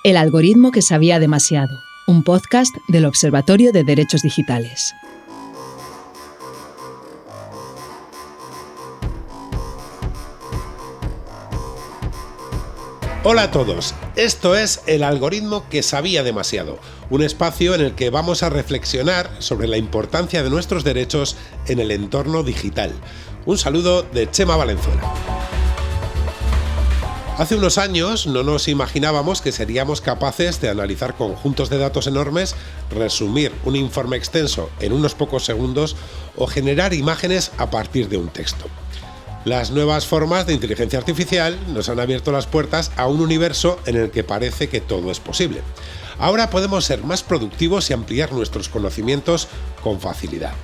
El algoritmo que sabía demasiado, un podcast del Observatorio de Derechos Digitales. Hola a todos, esto es El algoritmo que sabía demasiado, un espacio en el que vamos a reflexionar sobre la importancia de nuestros derechos en el entorno digital. Un saludo de Chema Valenzuela. Hace unos años no nos imaginábamos que seríamos capaces de analizar conjuntos de datos enormes, resumir un informe extenso en unos pocos segundos o generar imágenes a partir de un texto. Las nuevas formas de inteligencia artificial nos han abierto las puertas a un universo en el que parece que todo es posible. Ahora podemos ser más productivos y ampliar nuestros conocimientos con facilidad.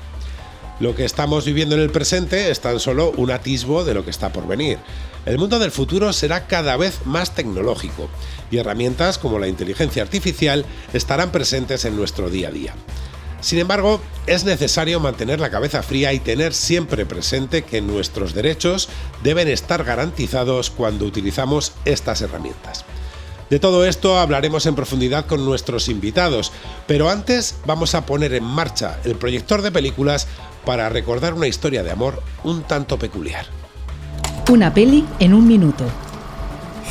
Lo que estamos viviendo en el presente es tan solo un atisbo de lo que está por venir. El mundo del futuro será cada vez más tecnológico y herramientas como la inteligencia artificial estarán presentes en nuestro día a día. Sin embargo, es necesario mantener la cabeza fría y tener siempre presente que nuestros derechos deben estar garantizados cuando utilizamos estas herramientas. De todo esto hablaremos en profundidad con nuestros invitados, pero antes vamos a poner en marcha el proyector de películas para recordar una historia de amor un tanto peculiar. Una peli en un minuto.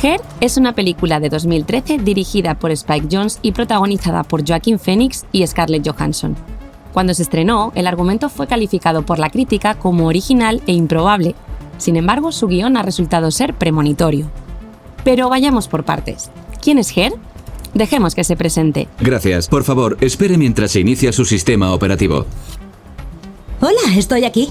Her es una película de 2013 dirigida por Spike Jonze y protagonizada por Joaquin Phoenix y Scarlett Johansson. Cuando se estrenó, el argumento fue calificado por la crítica como original e improbable. Sin embargo, su guión ha resultado ser premonitorio. Pero vayamos por partes. ¿Quién es Her? Dejemos que se presente. Gracias. Por favor, espere mientras se inicia su sistema operativo. Hola, estoy aquí.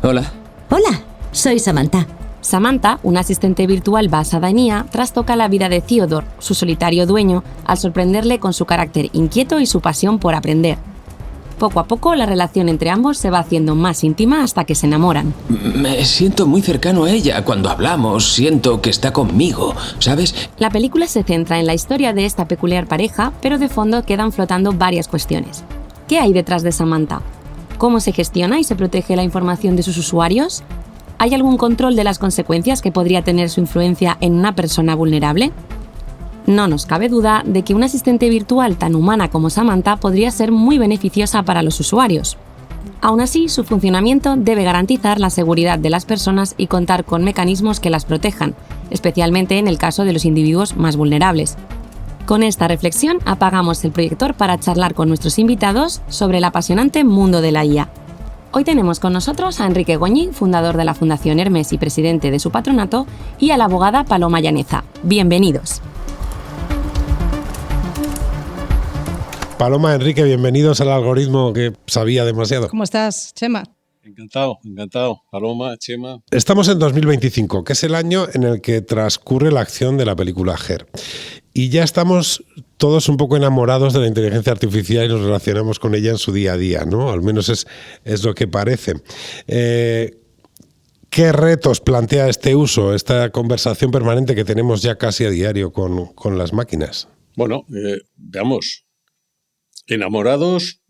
Hola. Hola, soy Samantha. Samantha, una asistente virtual basada en IA, trastoca la vida de Theodore, su solitario dueño, al sorprenderle con su carácter inquieto y su pasión por aprender. Poco a poco, la relación entre ambos se va haciendo más íntima hasta que se enamoran. Me siento muy cercano a ella. Cuando hablamos, siento que está conmigo, ¿sabes? La película se centra en la historia de esta peculiar pareja, pero de fondo quedan flotando varias cuestiones. ¿Qué hay detrás de Samantha? ¿Cómo se gestiona y se protege la información de sus usuarios? ¿Hay algún control de las consecuencias que podría tener su influencia en una persona vulnerable? No nos cabe duda de que una asistente virtual tan humana como Samantha podría ser muy beneficiosa para los usuarios. Aún así, su funcionamiento debe garantizar la seguridad de las personas y contar con mecanismos que las protejan, especialmente en el caso de los individuos más vulnerables. Con esta reflexión apagamos el proyector para charlar con nuestros invitados sobre el apasionante mundo de la IA. Hoy tenemos con nosotros a Enrique Goñi, fundador de la Fundación Hermes y presidente de su patronato, y a la abogada Paloma Llaneza. Bienvenidos. Paloma, Enrique, bienvenidos al algoritmo que sabía demasiado. ¿Cómo estás, Chema? Encantado. Paloma, Chema. Estamos en 2025, que es el año en el que transcurre la acción de la película Her. Y ya estamos todos un poco enamorados de la inteligencia artificial y nos relacionamos con ella en su día a día, ¿no? Al menos es lo que parece. ¿Qué retos plantea este uso, esta conversación permanente que tenemos ya casi a diario con las máquinas? Bueno, veamos. Enamorados,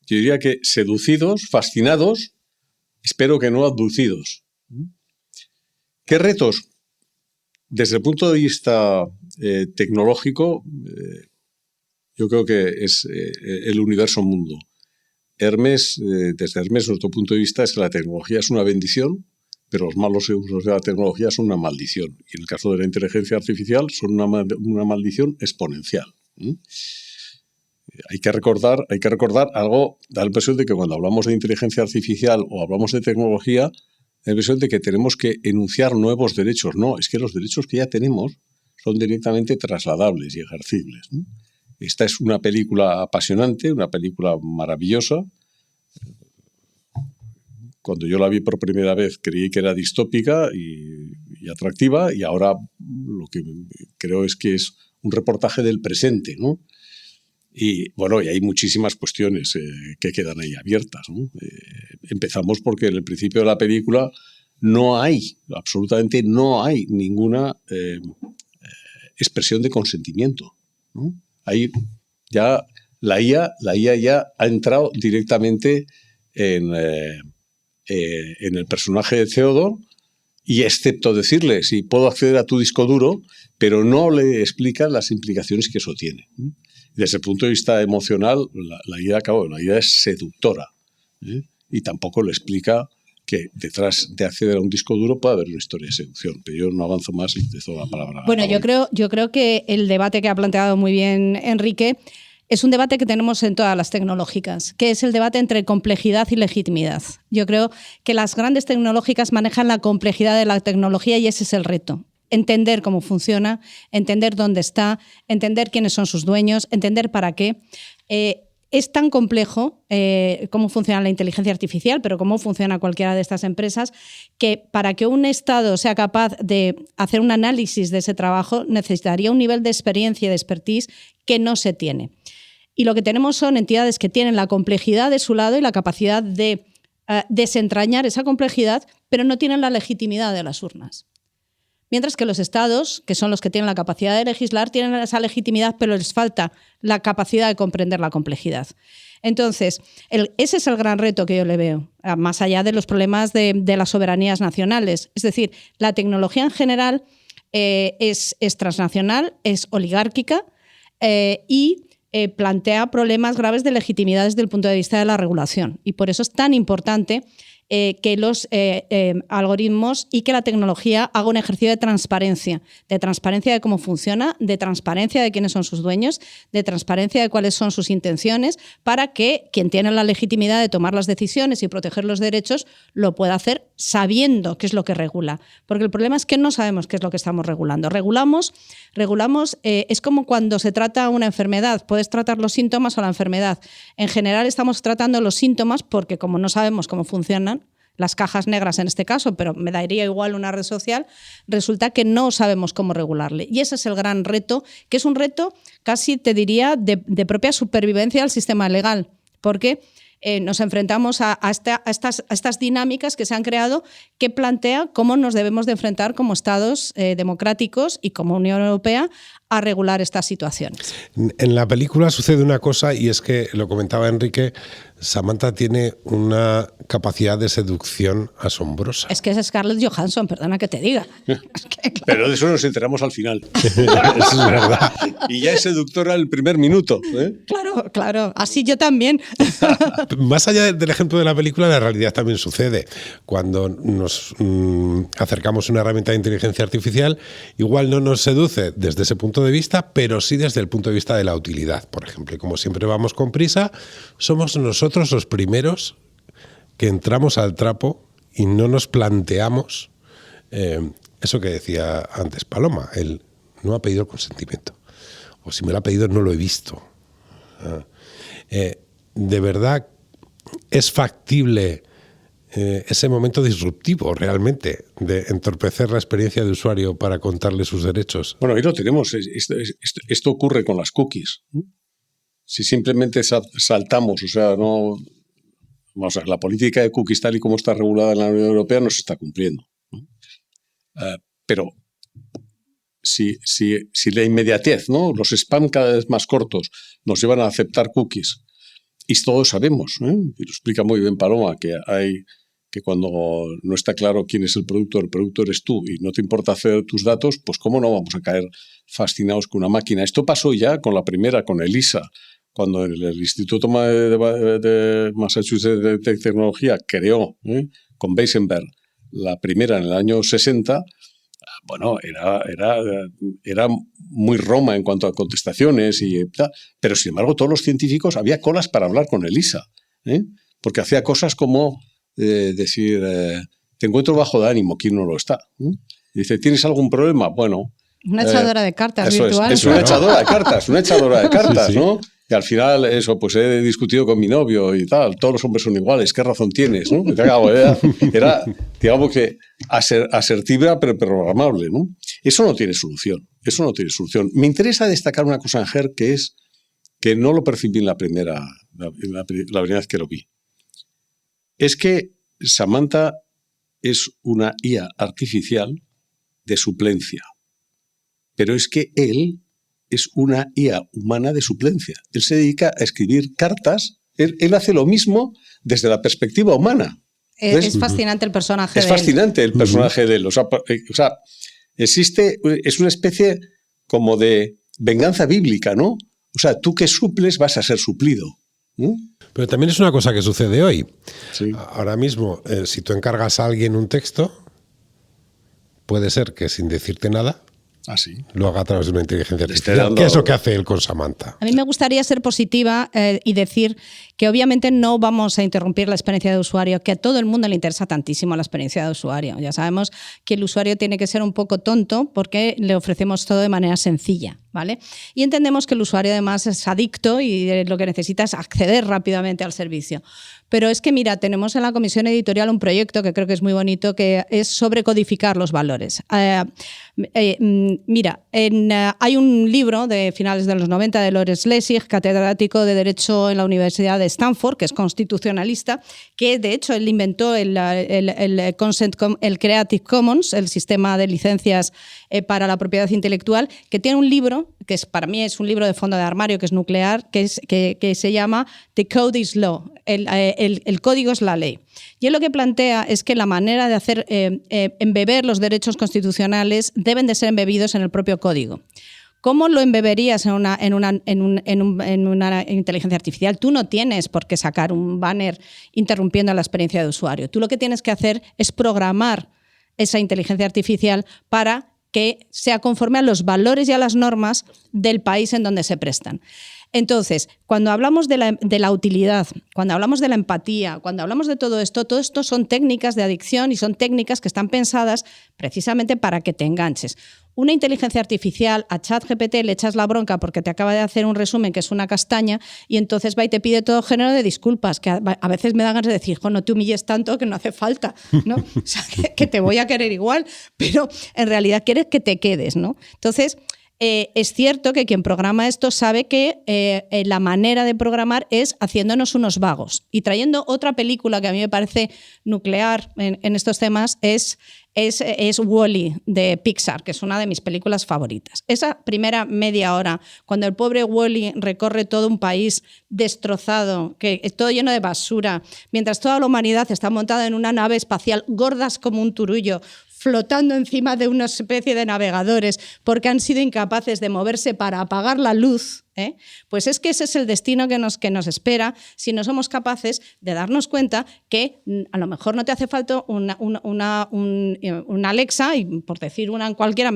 yo diría que seducidos, fascinados, espero que no abducidos. ¿Qué retos? Desde el punto de vista tecnológico, yo creo que es el universo mundo. Hermes, desde Hermes, nuestro punto de vista es que la tecnología es una bendición, pero los malos usos de la tecnología son una maldición. Y en el caso de la inteligencia artificial son una maldición exponencial. Hay que recordar algo, da la impresión de que cuando hablamos de inteligencia artificial o hablamos de tecnología, da la impresión de que tenemos que enunciar nuevos derechos. No, es que los derechos que ya tenemos son directamente trasladables y ejercibles, ¿no? Esta es una película apasionante, una película maravillosa. Cuando yo la vi por primera vez creí que era distópica y atractiva, y ahora lo que creo es que es un reportaje del presente, ¿no? Y bueno, y hay muchísimas cuestiones que quedan ahí abiertas, ¿no? Empezamos porque en el principio de la película absolutamente no hay ninguna expresión de consentimiento, ¿no? Ahí ya la IA ya ha entrado directamente en el personaje de Theodore Y excepto decirle, sí, puedo acceder a tu disco duro, pero no le explica las implicaciones que eso tiene. Desde el punto de vista emocional, la IA es seductora, ¿eh? Y tampoco le explica que detrás de acceder a un disco duro puede haber una historia de seducción. Pero yo no avanzo más y te doy la palabra. Bueno, yo creo que el debate que ha planteado muy bien Enrique es un debate que tenemos en todas las tecnológicas, que es el debate entre complejidad y legitimidad. Yo creo que las grandes tecnológicas manejan la complejidad de la tecnología y ese es el reto. Entender cómo funciona, entender dónde está, entender quiénes son sus dueños, entender para qué. Es tan complejo cómo funciona la inteligencia artificial, pero cómo funciona cualquiera de estas empresas, que para que un Estado sea capaz de hacer un análisis de ese trabajo necesitaría un nivel de experiencia y de expertise que no se tiene. Y lo que tenemos son entidades que tienen la complejidad de su lado y la capacidad de desentrañar esa complejidad, pero no tienen la legitimidad de las urnas. Mientras que los estados, que son los que tienen la capacidad de legislar, tienen esa legitimidad, pero les falta la capacidad de comprender la complejidad. Entonces, ese es el gran reto que yo le veo, más allá de los problemas de las soberanías nacionales. Es decir, la tecnología en general es transnacional, es oligárquica y plantea problemas graves de legitimidad desde el punto de vista de la regulación. Y por eso es tan importante que los algoritmos y que la tecnología haga un ejercicio de transparencia de cómo funciona, de transparencia de quiénes son sus dueños, de transparencia de cuáles son sus intenciones, para que quien tiene la legitimidad de tomar las decisiones y proteger los derechos lo pueda hacer sabiendo qué es lo que regula. Porque el problema es que no sabemos qué es lo que estamos regulando. Regulamos es como cuando se trata una enfermedad. Puedes tratar los síntomas o la enfermedad. En general estamos tratando los síntomas porque como no sabemos cómo funcionan, las cajas negras en este caso, pero me daría igual una red social, resulta que no sabemos cómo regularle. Y ese es el gran reto, que es un reto casi, te diría, de propia supervivencia del sistema legal, porque nos enfrentamos a estas dinámicas que se han creado que plantea cómo nos debemos de enfrentar como Estados democráticos y como Unión Europea a regular estas situaciones. En la película sucede una cosa, y es que, lo comentaba Enrique, Samantha tiene una capacidad de seducción asombrosa. Es que es Scarlett Johansson, perdona que te diga. Es que, claro. Pero de eso nos enteramos al final. Eso es verdad. Y ya es seductora el primer minuto. Claro, así yo también. Más allá del ejemplo de la película, la realidad también sucede. Cuando nos acercamos a una herramienta de inteligencia artificial, igual no nos seduce desde ese punto de vista, pero sí desde el punto de vista de la utilidad, por ejemplo. Y como siempre vamos con prisa, somos nosotros los primeros que entramos al trapo y no nos planteamos eso que decía antes Paloma, él no ha pedido el consentimiento, o si me lo ha pedido no lo he visto. De verdad es factible ese momento disruptivo realmente de entorpecer la experiencia de usuario para contarle sus derechos. Bueno, ahí lo tenemos. Esto ocurre con las cookies. Si simplemente saltamos, la política de cookies tal y como está regulada en la Unión Europea no se está cumpliendo. Pero si la inmediatez, ¿no? Los spam cada vez más cortos nos llevan a aceptar cookies, y todos sabemos, y lo explica muy bien Paloma, que cuando no está claro quién es el productor eres tú y no te importa hacer tus datos, pues cómo no vamos a caer fascinados con una máquina. Esto pasó ya con la primera, con ELISA, cuando el Instituto de Massachusetts de Tecnología creó, con Weisenberg, la primera en el año 60, bueno, era muy Roma en cuanto a contestaciones y tal, pero sin embargo todos los científicos había colas para hablar con ELISA, porque hacía cosas como decir, te encuentro bajo de ánimo, ¿quién no lo está? Y dice, ¿tienes algún problema? Bueno, una echadora de cartas virtual. Es una echadora de cartas, sí. ¿no? Y al final, pues he discutido con mi novio y tal, todos los hombres son iguales, ¿qué razón tienes? ¿No? Era, digamos que asertiva pero programable, ¿no? Eso no tiene solución. Me interesa destacar una cosa en GER, que es que no lo percibí en la primera vez que lo vi. Es que Samantha es una IA artificial de suplencia, pero es que él es una IA humana de suplencia. Él se dedica a escribir cartas, él hace lo mismo desde la perspectiva humana. Es fascinante el personaje Es de él. fascinante el personaje de él. O sea, existe, es una especie como de venganza bíblica, ¿no? O sea, tú que suples vas a ser suplido. Pero también es una cosa que sucede hoy. Sí. Ahora mismo, si tú encargas a alguien un texto, puede ser que sin decirte nada Sí. lo haga a través de una inteligencia Le esté artificial. dando- ¿Qué es lo que hace él con Samantha? A mí me gustaría ser positiva y decir que obviamente no vamos a interrumpir la experiencia de usuario, que a todo el mundo le interesa tantísimo la experiencia de usuario. Ya sabemos que el usuario tiene que ser un poco tonto porque le ofrecemos todo de manera sencilla, ¿vale? Y entendemos que el usuario además es adicto y lo que necesita es acceder rápidamente al servicio. Pero es que, mira, tenemos en la comisión editorial un proyecto que creo que es muy bonito, que es sobre codificar los valores. Mira, hay un libro de finales de los 90 de Lawrence Lessig, catedrático de Derecho en la Universidad de Stanford, que es constitucionalista, que de hecho él inventó el Creative Commons, el sistema de licencias para la propiedad intelectual, que tiene un libro, que para mí es un libro de fondo de armario, que es nuclear, que se llama The Code is Law, el código es la ley. Y él lo que plantea es que la manera de hacer embeber los derechos constitucionales deben de ser embebidos en el propio código. ¿Cómo lo embeberías en una inteligencia artificial? Tú no tienes por qué sacar un banner interrumpiendo la experiencia de usuario. Tú lo que tienes que hacer es programar esa inteligencia artificial para que sea conforme a los valores y a las normas del país en donde se prestan. Entonces, cuando hablamos de la utilidad, cuando hablamos de la empatía, cuando hablamos de todo esto son técnicas de adicción y son técnicas que están pensadas precisamente para que te enganches. Una inteligencia artificial, a ChatGPT le echas la bronca porque te acaba de hacer un resumen que es una castaña y entonces va y te pide todo género de disculpas, que a veces me da ganas de decir, no te humilles tanto que no hace falta, ¿no? O sea, que te voy a querer igual, pero en realidad quieres que te quedes, ¿no? Entonces, es cierto que quien programa esto sabe que la manera de programar es haciéndonos unos vagos. Y trayendo otra película que a mí me parece nuclear en estos temas es Wall-E de Pixar, que es una de mis películas favoritas. Esa primera media hora, cuando el pobre Wall-E recorre todo un país destrozado, que es todo lleno de basura, mientras toda la humanidad está montada en una nave espacial gordas como un turullo, flotando encima de una especie de navegadores porque han sido incapaces de moverse para apagar la luz, pues es que ese es el destino que nos espera si no somos capaces de darnos cuenta que a lo mejor no te hace falta una Alexa, y por decir una en cualquiera,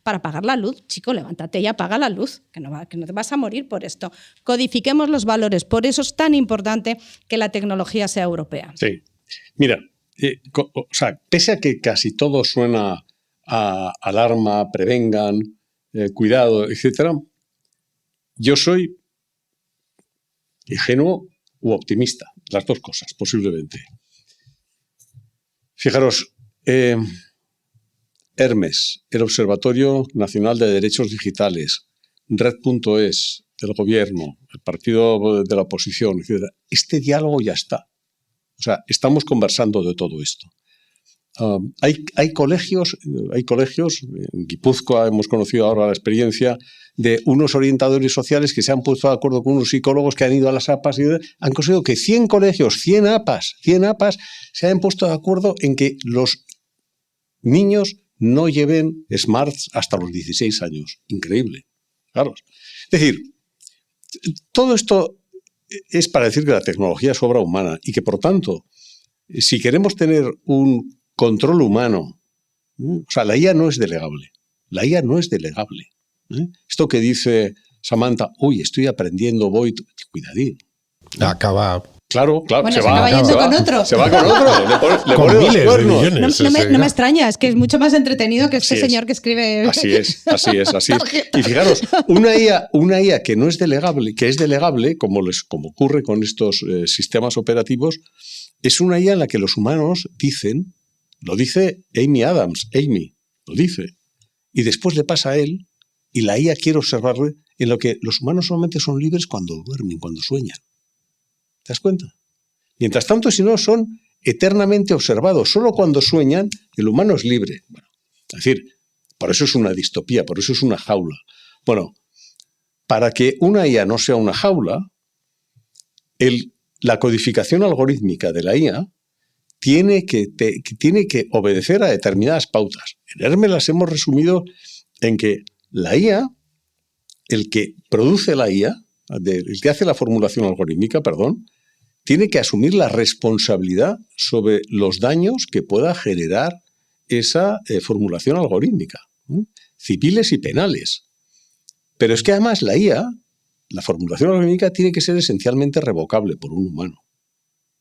para apagar la luz. Chico, levántate y apaga la luz, que no te vas a morir por esto. Codifiquemos los valores, por eso es tan importante que la tecnología sea europea. Sí. Mira, pese a que casi todo suena a alarma, prevengan, cuidado, etcétera, yo soy ingenuo u optimista, las dos cosas, posiblemente. Fijaros, Hermes, el Observatorio Nacional de Derechos Digitales, Red.es, el gobierno, el partido de la oposición, etcétera, este diálogo ya está. O sea, estamos conversando de todo esto. Hay colegios, en Guipúzcoa hemos conocido ahora la experiencia de unos orientadores sociales que se han puesto de acuerdo con unos psicólogos que han ido a las APAs y han conseguido que 100 colegios, 100 APAs se hayan puesto de acuerdo en que los niños no lleven smarts hasta los 16 años. Increíble. Claro. Es decir, todo esto es para decir que la tecnología es obra humana y que, por tanto, si queremos tener un control humano, o sea, la IA no es delegable. La IA no es delegable. Esto que dice Samantha, estoy aprendiendo, cuidadín. Acaba. Claro, Bueno, se acaba yendo con otro. Se va con otro, le Con pone los miles de cuernos. millones. No me extraña, es que es mucho más entretenido que este señor que escribe. Así es. Y fijaros, una IA que no es delegable, que es delegable, como ocurre con estos sistemas operativos, es una IA en la que los humanos dicen, lo dice Amy Adams, lo dice, y después le pasa a él, y la IA quiere observarle en lo que los humanos solamente son libres cuando duermen, cuando sueñan. ¿Te das cuenta? Mientras tanto, si no, son eternamente observados. Solo cuando sueñan, el humano es libre. Bueno, es decir, por eso es una distopía, por eso es una jaula. Bueno, para que una IA no sea una jaula, la codificación algorítmica de la IA tiene que obedecer a determinadas pautas. En Hermes las hemos resumido en que la IA, el que produce la IA, el que hace la formulación algorítmica, tiene que asumir la responsabilidad sobre los daños que pueda generar esa formulación algorítmica, civiles y penales. Pero es que además la IA, la formulación algorítmica, tiene que ser esencialmente revocable por un humano,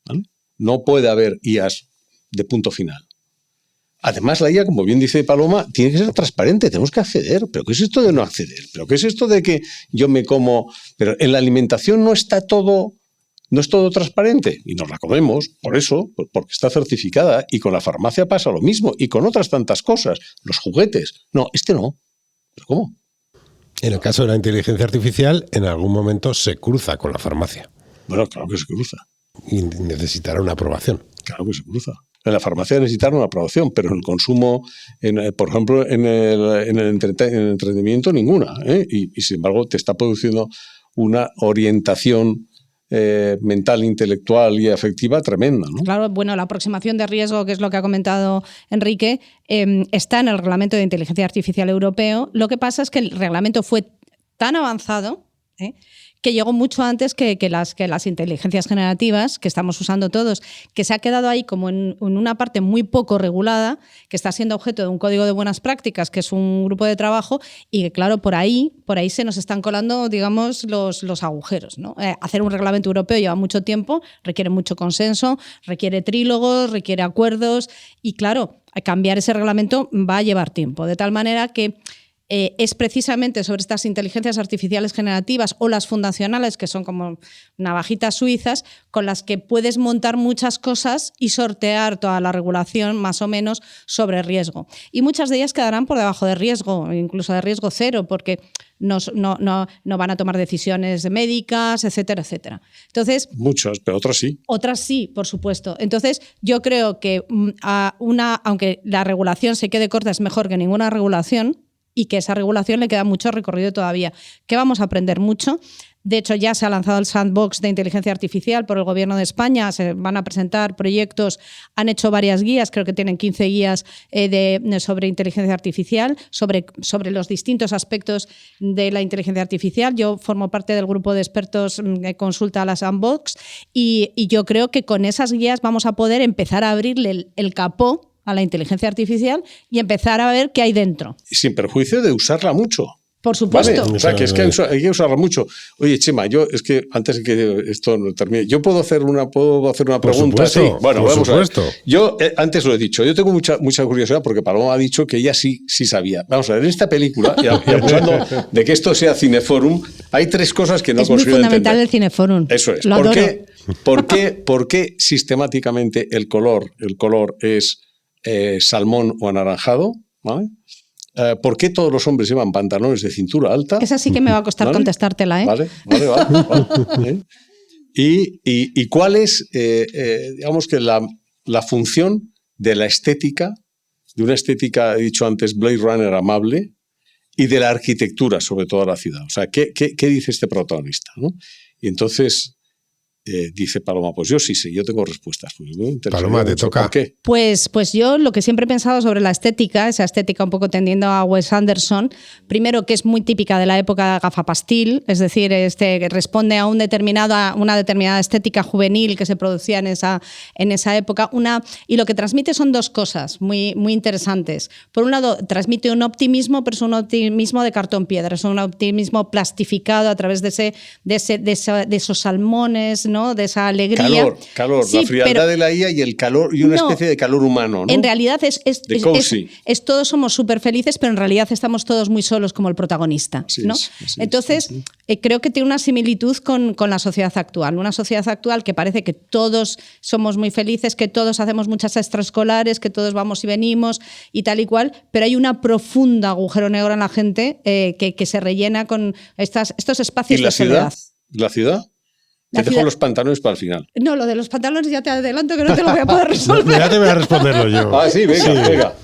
¿vale? No puede haber IAs de punto final. Además, la IA, como bien dice Paloma, tiene que ser transparente, tenemos que acceder. ¿Pero qué es esto de no acceder? ¿Pero qué es esto de que yo me como...? Pero en la alimentación no es todo transparente y nos la comemos, por eso, porque está certificada, y con la farmacia pasa lo mismo, y con otras tantas cosas, los juguetes. No, no. ¿Pero cómo? En el caso de la inteligencia artificial, en algún momento se cruza con la farmacia. Bueno, claro que se cruza. Y necesitará una aprobación. Claro que se cruza. En la farmacia necesitará una aprobación, pero en el consumo, por ejemplo, en el entretenimiento, ninguna, ¿eh? Y sin embargo te está produciendo una orientación mental, intelectual y afectiva tremenda, ¿no? Claro, bueno, la aproximación de riesgo, que es lo que ha comentado Enrique, está en el Reglamento de Inteligencia Artificial Europeo. Lo que pasa es que el reglamento fue tan avanzado, que llegó mucho antes que las inteligencias generativas que estamos usando todos, que se ha quedado ahí como en una parte muy poco regulada, que está siendo objeto de un código de buenas prácticas, que es un grupo de trabajo, y que claro, por ahí se nos están colando, digamos, los agujeros, ¿no? Hacer un reglamento europeo lleva mucho tiempo, requiere mucho consenso, requiere trílogos, requiere acuerdos, y claro, cambiar ese reglamento va a llevar tiempo, de tal manera que es precisamente sobre estas inteligencias artificiales generativas o las fundacionales, que son como navajitas suizas, con las que puedes montar muchas cosas y sortear toda la regulación más o menos sobre riesgo. Y muchas de ellas quedarán por debajo de riesgo, incluso de riesgo cero, porque no van a tomar decisiones médicas, etcétera, etcétera. Entonces, muchas, pero otras sí. Otras sí, por supuesto. Entonces, yo creo que aunque la regulación se quede corta, es mejor que ninguna regulación, y que esa regulación le queda mucho recorrido todavía. Que vamos a aprender mucho. De hecho, ya se ha lanzado el sandbox de inteligencia artificial por el Gobierno de España, se van a presentar proyectos, han hecho varias guías, creo que tienen 15 guías sobre inteligencia artificial, sobre los distintos aspectos de la inteligencia artificial. Yo formo parte del grupo de expertos que consulta a la sandbox y yo creo que con esas guías vamos a poder empezar a abrirle el capó a la inteligencia artificial y empezar a ver qué hay dentro. Sin perjuicio de usarla mucho. Por supuesto. Vale, o sea, que es que hay que usarla mucho. Oye, Chema, es que antes de que esto no termine, ¿yo puedo hacer una pregunta? Sí, bueno, por vamos supuesto. A ver. Yo antes lo he dicho, yo tengo mucha curiosidad porque Paloma ha dicho que ella sí sabía. Vamos a ver, en esta película, y abusando de que esto sea Cineforum, hay tres cosas que no consigo entender. Es muy fundamental el Cineforum. Eso es. Lo adoro. ¿Por qué sistemáticamente el color es salmón o anaranjado? ¿Vale? ¿Por qué todos los hombres llevan pantalones de cintura alta? Esa sí que me va a costar contestártela, ¿eh? Vale. ¿Y cuál es, digamos que la función de la estética, de una estética, he dicho antes, Blade Runner amable, y de la arquitectura sobre toda la ciudad? O sea, ¿qué dice este protagonista, ¿no? Y entonces dice Paloma, pues yo sí sé, yo tengo respuestas. Pues, Paloma, te toca. ¿Por qué? Pues yo lo que siempre he pensado sobre la estética, esa estética un poco tendiendo a Wes Anderson, primero que es muy típica de la época gafapastil, es decir, que responde a una determinada estética juvenil que se producía en esa época, y lo que transmite son dos cosas muy, muy interesantes. Por un lado, transmite un optimismo, pero es un optimismo de cartón piedra, es un optimismo plastificado a través de esos salmones, ¿no? De esa alegría. Calor, sí, la frialdad de la IA y el calor y una especie de calor humano, ¿no? En realidad todos somos súper felices, pero en realidad estamos todos muy solos como el protagonista, ¿no? Entonces, creo que tiene una similitud con la sociedad actual. Una sociedad actual que parece que todos somos muy felices, que todos hacemos muchas extraescolares, que todos vamos y venimos y tal y cual, pero hay una profunda agujero negro en la gente que se rellena con estos espacios de soledad. ¿La ciudad? Te dejo los pantalones para el final. No, lo de los pantalones ya te adelanto que no te lo voy a poder resolver. Ya te voy a responderlo yo. Sí, venga.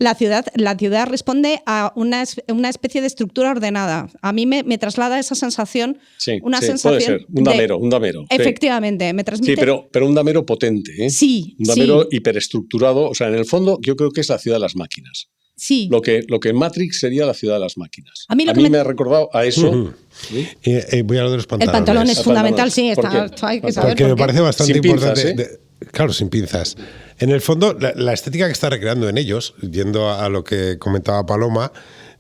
La ciudad responde a una especie de estructura ordenada. A mí me traslada esa sensación. Sí, una sí, sensación puede ser. Un damero. Efectivamente, me transmite. Sí, pero un damero potente, ¿eh? Sí. Un damero hiperestructurado. O sea, en el fondo, yo creo que es la ciudad de las máquinas. Sí. Lo que en Matrix sería la ciudad de las máquinas. A mí me ha recordado a eso. ¿Sí? Voy a lo de los pantalones. El pantalón es fundamental, sí. ¿Por qué? Hay que saber porque me parece bastante sin importante. Pinzas, Claro, sin pinzas. En el fondo, la estética que está recreando en ellos, yendo a lo que comentaba Paloma,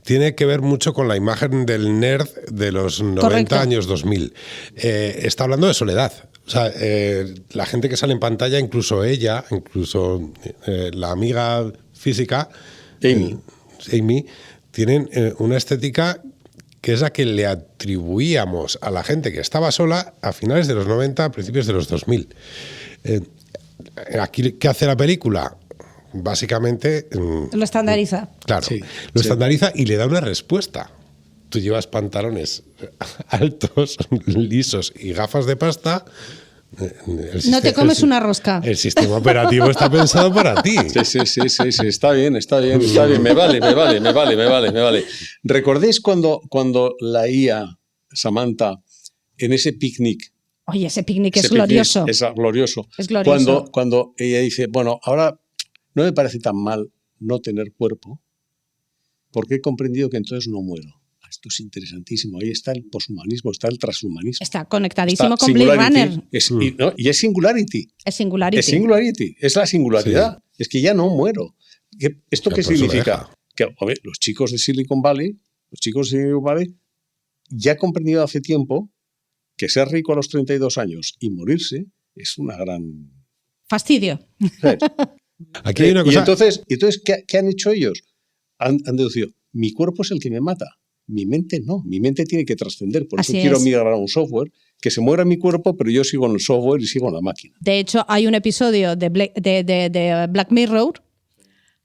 tiene que ver mucho con la imagen del nerd de los 90 Correcto. años 2000. Está hablando de soledad. O sea, la gente que sale en pantalla, incluso ella, la amiga física, Amy, tienen una estética que es la que le atribuíamos a la gente que estaba sola a finales de los 90, a principios de los 2000. Aquí, ¿qué hace la película? Básicamente... Lo estandariza. Claro, lo estandariza y le da una respuesta. Tú llevas pantalones altos, lisos y gafas de pasta... No te comes una rosca. El sistema operativo está pensado para ti. Sí, está bien. Me vale. ¿Recordéis cuando la IA, Samantha, en ese picnic? Oye, ese picnic es glorioso. Es glorioso. Es glorioso. Cuando ella dice, bueno, ahora no me parece tan mal no tener cuerpo, porque he comprendido que entonces no muero. Esto es interesantísimo. Ahí está el poshumanismo, está el transhumanismo. Está conectadísimo con Blade Runner. Y es Singularity. Es Singularity. Es Singularity. Es la singularidad. Sí. Es que ya no muero. ¿Esto qué significa? Que los chicos de Silicon Valley, ya han comprendido hace tiempo que ser rico a los 32 años y morirse es una gran... Fastidio. Aquí hay una cosa... Y entonces ¿qué han hecho ellos? Han deducido, mi cuerpo es el que me mata. Mi mente no, mi mente tiene que trascender. Por eso quiero migrar a un software, que se muera mi cuerpo, pero yo sigo en el software y sigo en la máquina. De hecho, hay un episodio de Black Mirror,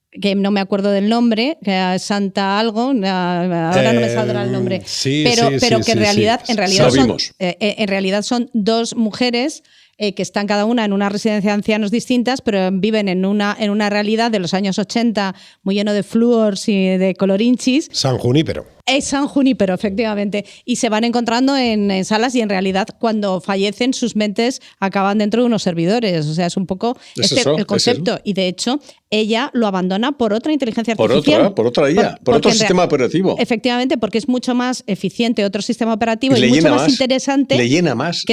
que no me acuerdo del nombre, que es Santa algo, ahora no me saldrá el nombre, pero que en realidad son dos mujeres que están cada una en una residencia de ancianos distintas, pero viven en una realidad de los años 80 muy lleno de flúors y de colorinchis. San Junípero. Es San Junípero, efectivamente. Y se van encontrando en salas y en realidad cuando fallecen sus mentes acaban dentro de unos servidores. O sea, es un poco el concepto. Y de hecho, ella lo abandona por otra inteligencia artificial. Por otra IA, por otro sistema operativo. Efectivamente, porque es mucho más eficiente otro sistema operativo y mucho más interesante. Le llena más.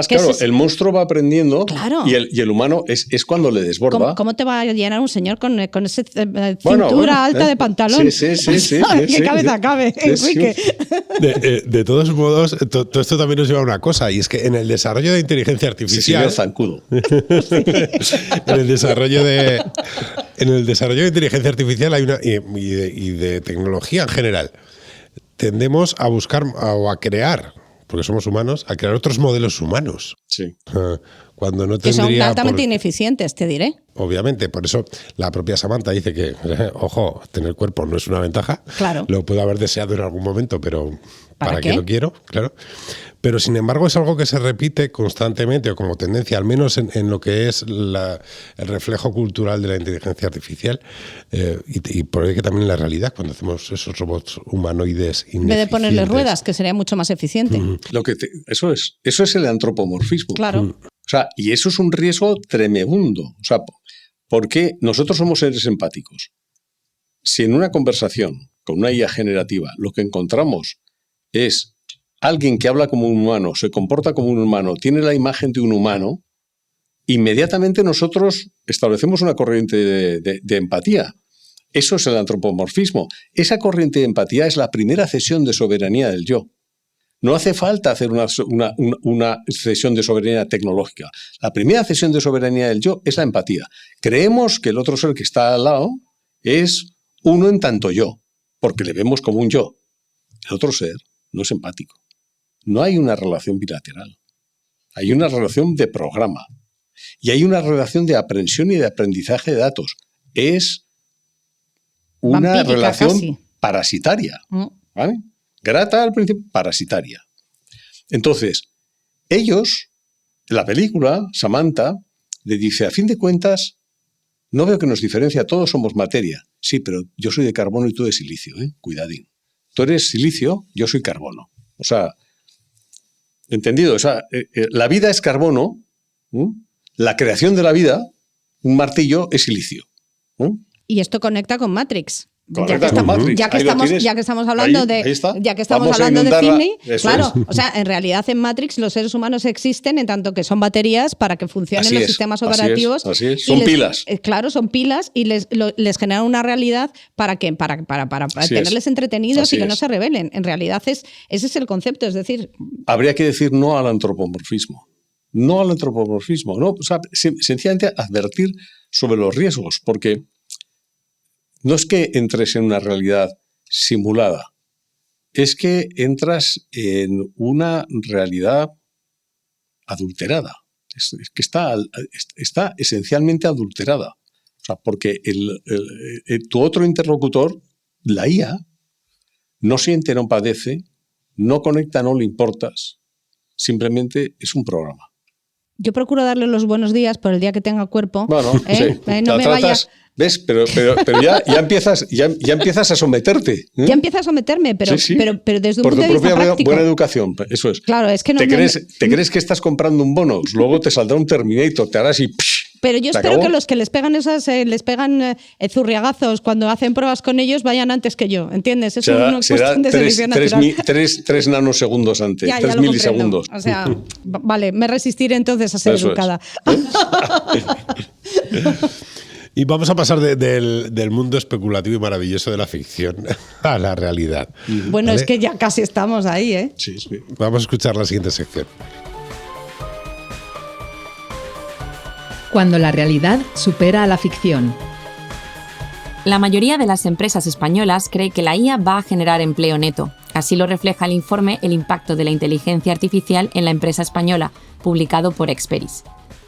Claro, el monstruo va aprendiendo y el humano es cuando le desborda. ¿Cómo te va a llenar un señor con esa cintura alta de pantalón? Sí. ¿Qué cabeza cabe? Enrique. De todos modos, todo esto también nos lleva a una cosa, y es que en el desarrollo de inteligencia artificial... zancudo. En el desarrollo de inteligencia artificial hay y de tecnología en general, tendemos a buscar o a crear, porque somos humanos, a crear otros modelos humanos. Sí. Cuando no que son tendría altamente ineficientes, te diré. Obviamente, por eso la propia Samantha dice que, ojo, tener cuerpo no es una ventaja. Claro. Lo puedo haber deseado en algún momento, pero ¿para qué lo quiero? Claro. Pero sin embargo es algo que se repite constantemente o como tendencia, al menos en lo que es el reflejo cultural de la inteligencia artificial y por ello que también en la realidad, cuando hacemos esos robots humanoides en vez de ponerle ruedas, que sería mucho más eficiente. Eso es el antropomorfismo. Claro. O sea, y eso es un riesgo tremendo. O sea, porque nosotros somos seres empáticos. Si en una conversación con una IA generativa lo que encontramos es alguien que habla como un humano, se comporta como un humano, tiene la imagen de un humano, inmediatamente nosotros establecemos una corriente de empatía. Eso es el antropomorfismo. Esa corriente de empatía es la primera cesión de soberanía del yo. No hace falta hacer una cesión de soberanía tecnológica. La primera cesión de soberanía del yo es la empatía. Creemos que el otro ser que está al lado es uno en tanto yo, porque le vemos como un yo. El otro ser no es empático. No hay una relación bilateral. Hay una relación de programa. Y hay una relación de aprensión y de aprendizaje de datos. Es una vampírica, relación casi parasitaria. ¿Vale? Grata al principio, parasitaria. Entonces, ellos, en la película, Samantha, le dice, a fin de cuentas, no veo que nos diferencie, todos somos materia. Sí, pero yo soy de carbono y tú de silicio, cuidadín. Tú eres silicio, yo soy carbono. O sea, ¿entendido? O sea, la vida es carbono, la creación de la vida, un martillo, es silicio. Y esto conecta con Matrix. Ya que estamos hablando de Sydney, claro, o sea, en realidad en Matrix los seres humanos existen en tanto que son baterías para que funcionen los sistemas operativos. Así es. Son pilas. Claro, son pilas y les generan una realidad para tenerles entretenidos y que no se rebelen. En realidad ese es el concepto, es decir... Habría que decir no al antropomorfismo. No al antropomorfismo, no, o sea, sencillamente advertir sobre los riesgos, porque no es que entres en una realidad simulada, es que entras en una realidad adulterada. Es que está esencialmente adulterada. O sea, porque tu otro interlocutor, la IA, no siente, no padece, no conecta, no le importas, simplemente es un programa. Yo procuro darle los buenos días por el día que tenga cuerpo. Bueno, sí. No me tratas, ¿ves? Pero ya empiezas a someterte. Ya empiezas a someterme, pero desde un punto de vista práctico. Por tu propia buena educación, eso es. Claro, es que no... ¿Te crees que estás comprando un bono? Luego te saldrá un Terminator, te harás y... Pero yo espero que los que les pegan zurriagazos cuando hacen pruebas con ellos vayan antes que yo, ¿entiendes? Es una cuestión de selección natural. 3 nanosegundos antes, ya 3 milisegundos. O sea, vale, me resistiré entonces a ser educada. Y vamos a pasar del mundo especulativo y maravilloso de la ficción a la realidad. Bueno, ¿vale? Es que ya casi estamos ahí, ¿eh? Sí. Vamos a escuchar la siguiente sección. Cuando la realidad supera a la ficción. La mayoría de las empresas españolas cree que la IA va a generar empleo neto. Así lo refleja el informe El impacto de la inteligencia artificial en la empresa española, publicado por Experis.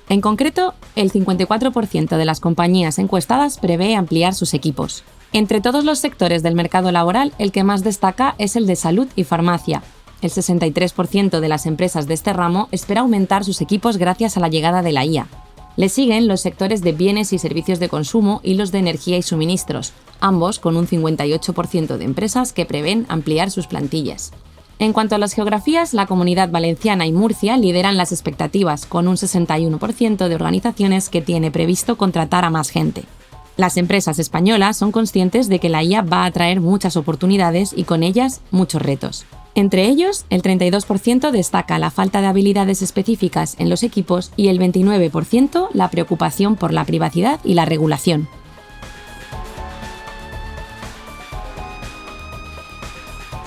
En concreto, el 54% de las compañías encuestadas prevé ampliar sus equipos. Entre todos los sectores del mercado laboral, el que más destaca es el de salud y farmacia. El 63% de las empresas de este ramo espera aumentar sus equipos gracias a la llegada de la IA. Le siguen los sectores de bienes y servicios de consumo y los de energía y suministros, ambos con un 58% de empresas que prevén ampliar sus plantillas. En cuanto a las geografías, la Comunidad Valenciana y Murcia lideran las expectativas, con un 61% de organizaciones que tiene previsto contratar a más gente. Las empresas españolas son conscientes de que la IA va a traer muchas oportunidades y con ellas muchos retos. Entre ellos, el 32% destaca la falta de habilidades específicas en los equipos y el 29% la preocupación por la privacidad y la regulación.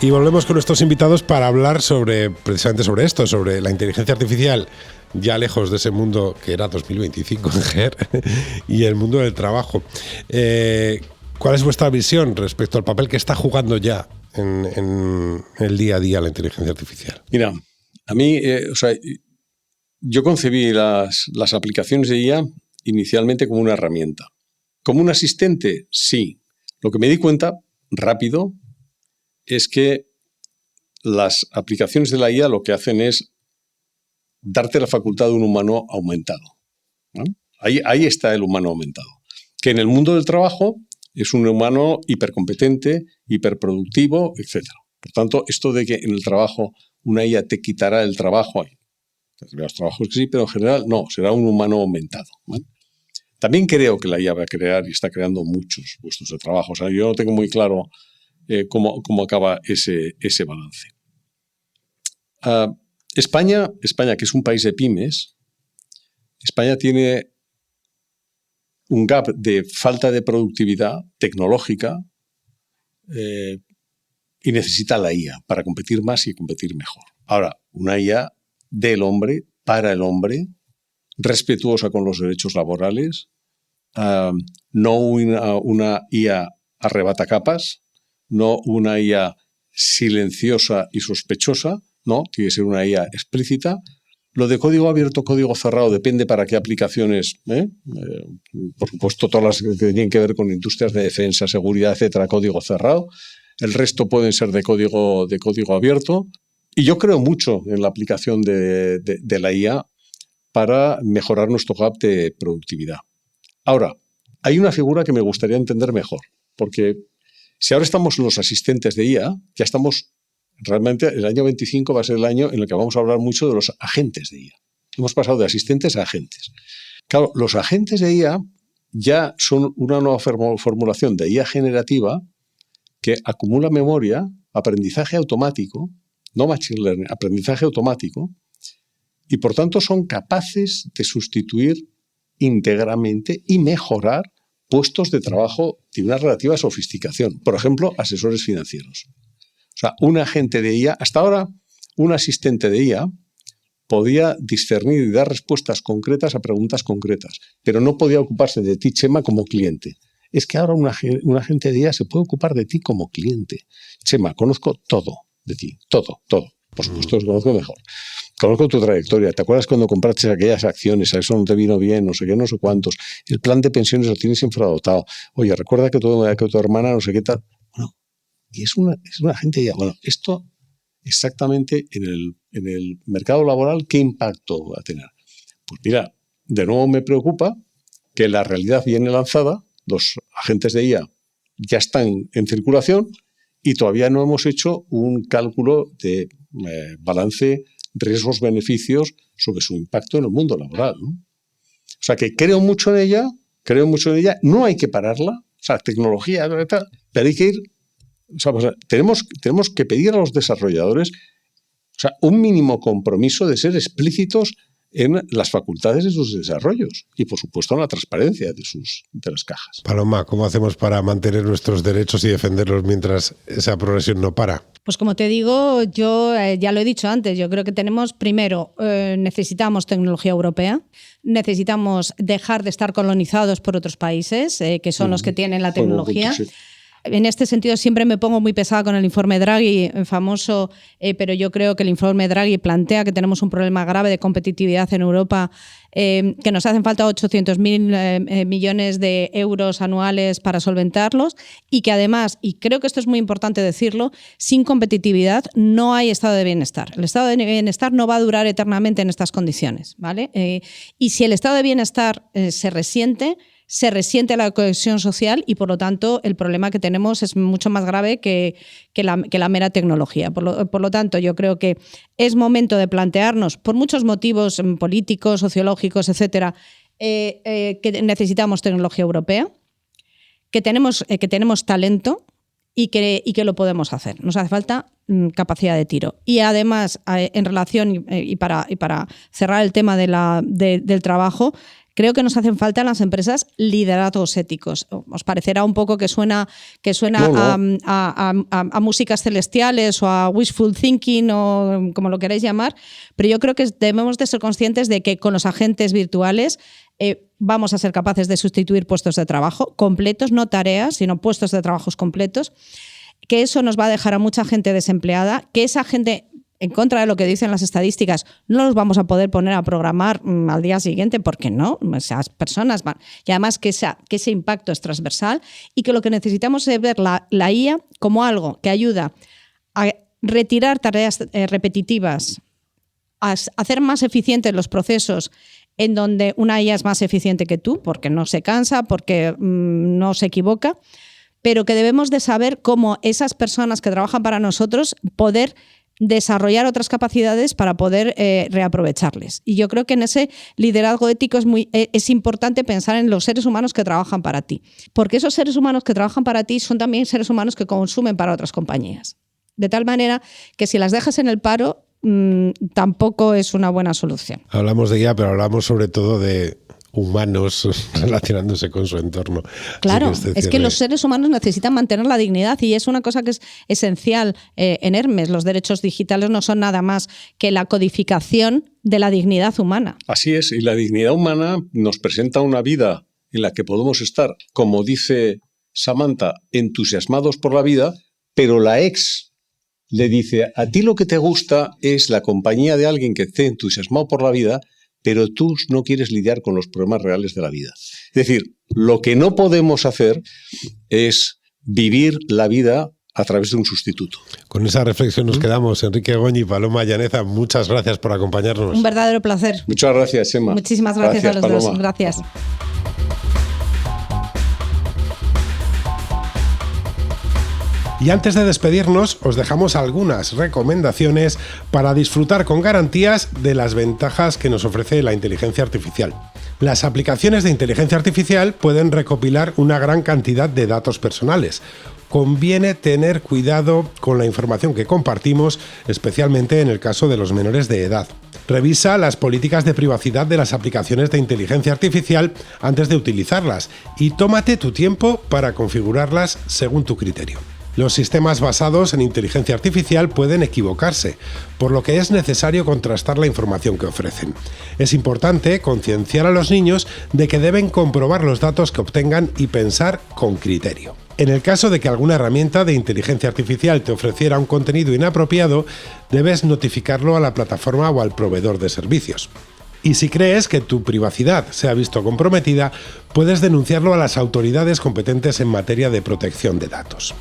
Y volvemos con nuestros invitados para hablar precisamente sobre esto, sobre la inteligencia artificial, ya lejos de ese mundo que era 2025 en GER, y el mundo del trabajo. ¿Cuál es vuestra visión respecto al papel que está jugando ya en el día a día la inteligencia artificial? Mira, a mí, yo concebí las aplicaciones de IA inicialmente como una herramienta. ¿Como un asistente? Sí. Lo que me di cuenta rápido es que las aplicaciones de la IA lo que hacen es darte la facultad de un humano aumentado, ¿no? Ahí está el humano aumentado. Que en el mundo del trabajo es un humano hipercompetente, hiperproductivo, etc. Por tanto, esto de que en el trabajo una IA te quitará el trabajo, hay los trabajos que sí, pero en general no, será un humano aumentado, ¿vale? También creo que la IA va a crear y está creando muchos puestos de trabajo. O sea, yo no tengo muy claro cómo acaba ese balance. España, que es un país de pymes, España tiene un gap de falta de productividad tecnológica y necesita la IA para competir más y competir mejor. Ahora, una IA del hombre, para el hombre, respetuosa con los derechos laborales, no una IA arrebatacapas, no una IA silenciosa y sospechosa, no, tiene que ser una IA explícita. Lo de código abierto, código cerrado, depende para qué aplicaciones, por supuesto, todas las que tienen que ver con industrias de defensa, seguridad, etcétera, código cerrado. El resto pueden ser de código abierto. Y yo creo mucho en la aplicación de la IA para mejorar nuestro gap de productividad. Ahora, hay una figura que me gustaría entender mejor, Porque si ahora estamos en los asistentes de IA, ya estamos, realmente el año 25 va a ser el año en el que vamos a hablar mucho de los agentes de IA. Hemos pasado de asistentes a agentes. Claro, los agentes de IA ya son una nueva formulación de IA generativa que acumula memoria, aprendizaje automático, no machine learning, aprendizaje automático, y por tanto son capaces de sustituir íntegramente y mejorar puestos de trabajo de una relativa sofisticación. Por ejemplo, asesores financieros. O sea, un agente de IA, hasta ahora un asistente de IA podía discernir y dar respuestas concretas a preguntas concretas, pero no podía ocuparse de ti, Chema, como cliente. Es que ahora un agente de IA se puede ocupar de ti como cliente. Chema, conozco todo de ti, todo. Por supuesto, os conozco mejor. Conozco tu trayectoria. ¿Te acuerdas cuando compraste aquellas acciones? A eso no te vino bien, no sé qué, no sé cuántos. El plan de pensiones lo tienes infradotado. Oye, recuerda que tu hermana no sé qué tal. Bueno, y es una agente de IA. Bueno, esto exactamente en el mercado laboral, ¿qué impacto va a tener? Pues mira, de nuevo me preocupa que la realidad viene lanzada, los agentes de IA ya están en circulación y todavía no hemos hecho un cálculo de balance riesgos-beneficios sobre su impacto en el mundo laboral, ¿no? O sea que creo mucho en ella, no hay que pararla, o sea, tecnología, pero hay que ir, o sea, tenemos que pedir a los desarrolladores, o sea, un mínimo compromiso de ser explícitos en las facultades de sus desarrollos y, por supuesto, en la transparencia de las cajas. Paloma, ¿cómo hacemos para mantener nuestros derechos y defenderlos mientras esa progresión no para? Pues como te digo, yo ya lo he dicho antes, yo creo que tenemos, primero, necesitamos tecnología europea, necesitamos dejar de estar colonizados por otros países, que son los que tienen la tecnología. Sí. En este sentido siempre me pongo muy pesada con el informe Draghi, famoso, pero yo creo que el informe Draghi plantea que tenemos un problema grave de competitividad en Europa, que nos hacen falta 800.000 millones de euros anuales para solventarlos y que además, y creo que esto es muy importante decirlo, sin competitividad no hay estado de bienestar. El estado de bienestar no va a durar eternamente en estas condiciones, ¿vale? Y si el estado de bienestar se resiente la cohesión social y, por lo tanto, el problema que tenemos es mucho más grave que la mera tecnología. Por lo tanto, yo creo que es momento de plantearnos, por muchos motivos políticos, sociológicos, etcétera, que necesitamos tecnología europea, que tenemos talento y que lo podemos hacer. Nos hace falta capacidad de tiro. Y además, en relación, y para cerrar el tema del trabajo, creo que nos hacen falta en las empresas liderazgos éticos. Os parecerá un poco que suena no. A músicas celestiales o a wishful thinking o como lo queráis llamar, pero yo creo que debemos de ser conscientes de que con los agentes virtuales vamos a ser capaces de sustituir puestos de trabajo completos, no tareas, sino puestos de trabajos completos, que eso nos va a dejar a mucha gente desempleada, que esa gente, en contra de lo que dicen las estadísticas, no los vamos a poder poner a programar al día siguiente, porque no, esas personas van. Y además que ese impacto es transversal y que lo que necesitamos es ver la IA como algo que ayuda a retirar tareas repetitivas, a hacer más eficientes los procesos en donde una IA es más eficiente que tú, porque no se cansa, porque no se equivoca, pero que debemos de saber cómo esas personas que trabajan para nosotros poder desarrollar otras capacidades para poder reaprovecharles. Y yo creo que en ese liderazgo ético es importante pensar en los seres humanos que trabajan para ti, porque esos seres humanos que trabajan para ti son también seres humanos que consumen para otras compañías. De tal manera que si las dejas en el paro, tampoco es una buena solución. Hablamos de IA, pero hablamos sobre todo de humanos relacionándose con su entorno. Claro, es que los seres humanos necesitan mantener la dignidad y es una cosa que es esencial en Hermes. Los derechos digitales no son nada más que la codificación de la dignidad humana. Así es, y la dignidad humana nos presenta una vida en la que podemos estar, como dice Samantha, entusiasmados por la vida, pero la ex le dice, a ti lo que te gusta es la compañía de alguien que esté entusiasmado por la vida, pero tú no quieres lidiar con los problemas reales de la vida. Es decir, lo que no podemos hacer es vivir la vida a través de un sustituto. Con esa reflexión nos quedamos. Enrique Goñi, Paloma Llaneza, muchas gracias por acompañarnos. Un verdadero placer. Muchas gracias, Emma. Muchísimas gracias a los dos. Gracias. Y antes de despedirnos, os dejamos algunas recomendaciones para disfrutar con garantías de las ventajas que nos ofrece la inteligencia artificial. Las aplicaciones de inteligencia artificial pueden recopilar una gran cantidad de datos personales. Conviene tener cuidado con la información que compartimos, especialmente en el caso de los menores de edad. Revisa las políticas de privacidad de las aplicaciones de inteligencia artificial antes de utilizarlas y tómate tu tiempo para configurarlas según tu criterio. Los sistemas basados en inteligencia artificial pueden equivocarse, por lo que es necesario contrastar la información que ofrecen. Es importante concienciar a los niños de que deben comprobar los datos que obtengan y pensar con criterio. En el caso de que alguna herramienta de inteligencia artificial te ofreciera un contenido inapropiado, debes notificarlo a la plataforma o al proveedor de servicios. Y si crees que tu privacidad se ha visto comprometida, puedes denunciarlo a las autoridades competentes en materia de protección de datos.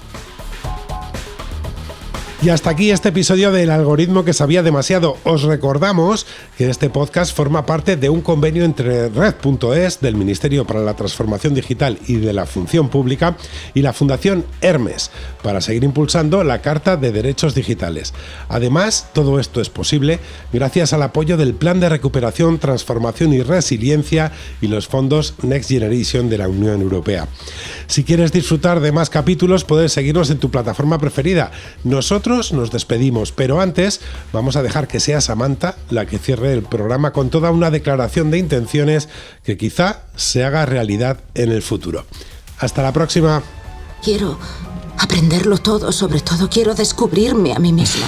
Y hasta aquí este episodio del algoritmo que sabía demasiado. Os recordamos que este podcast forma parte de un convenio entre Red.es, del Ministerio para la Transformación Digital y de la Función Pública, y la Fundación Hermes, para seguir impulsando la Carta de Derechos Digitales. Además, todo esto es posible gracias al apoyo del Plan de Recuperación, Transformación y Resiliencia y los fondos Next Generation de la Unión Europea. Si quieres disfrutar de más capítulos, puedes seguirnos en tu plataforma preferida. Nosotros nos despedimos, pero antes vamos a dejar que sea Samantha la que cierre el programa con toda una declaración de intenciones que quizá se haga realidad en el futuro. Hasta la próxima. Quiero aprenderlo todo, sobre todo quiero descubrirme a mí misma.